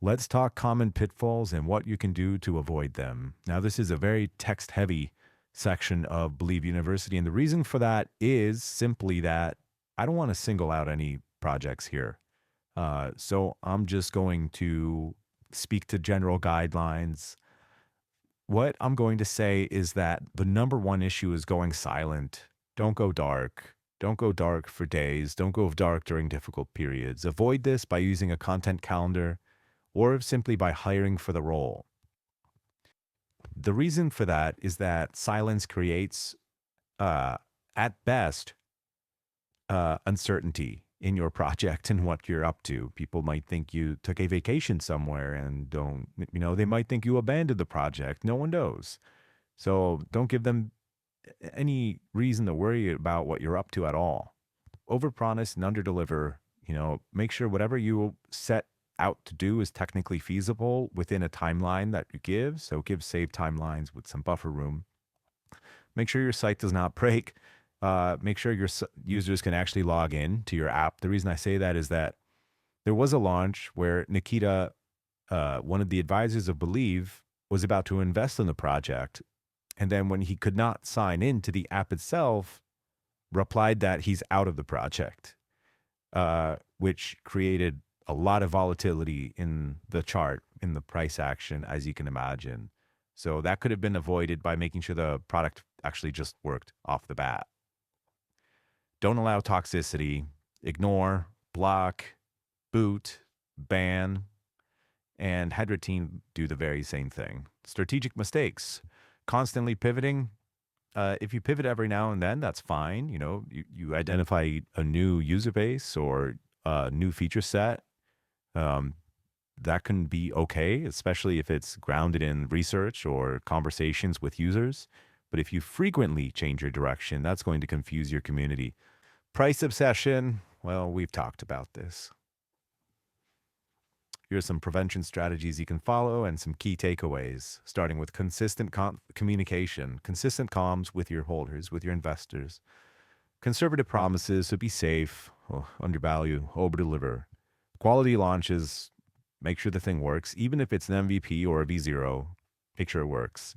Let's talk common pitfalls and what you can do to avoid them. Now, this is a very text heavy section of Believe University. And the reason for that is simply that I don't want to single out any projects here. So I'm just going to speak to general guidelines. What I'm going to say is that the number one issue is going silent. Don't go dark. Don't go dark for days. Don't go dark during difficult periods. Avoid this by using a content calendar or simply by hiring for the role. The reason for that is that silence creates, uh, at best, uncertainty in your project and what you're up to. People might think you took a vacation somewhere and they might think you abandoned the project. No one knows. So don't give them any reason to worry about what you're up to at all. Overpromise and underdeliver. Make sure whatever you set out to do is technically feasible within a timeline that you give. So give safe timelines with some buffer room. Make sure your site does not break. Make sure your users can actually log in to your app. The reason I say that is that there was a launch where Nikita, one of the advisors of Believe, was about to invest in the project. And then when he could not sign into the app itself, replied that he's out of the project, which created a lot of volatility in the chart, in the price action, as you can imagine. So that could have been avoided by making sure the product actually just worked off the bat. Don't allow toxicity. Ignore, block, boot, ban, and had your team do the very same thing. Strategic mistakes. Constantly pivoting. If you pivot every now and then, that's fine. You identify a new user base or a new feature set. That can be okay, especially if it's grounded in research or conversations with users. But if you frequently change your direction, that's going to confuse your community. Price obsession. Well, we've talked about this. Here are some prevention strategies you can follow and some key takeaways, starting with consistent communication, consistent comms with your holders, with your investors. Conservative promises, so be safe, undervalue, over-deliver. Quality launches, make sure the thing works. Even if it's an MVP or a V0, make sure it works.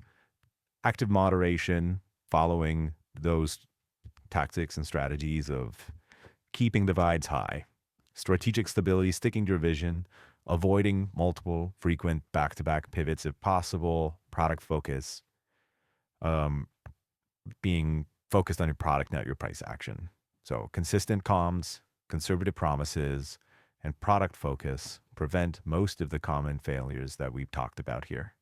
Active moderation, following those tactics and strategies of keeping divides high. Strategic stability, sticking to your vision, avoiding multiple frequent back-to-back pivots if possible, product focus, being focused on your product, not your price action. So consistent comms, conservative promises, and product focus prevent most of the common failures that we've talked about here.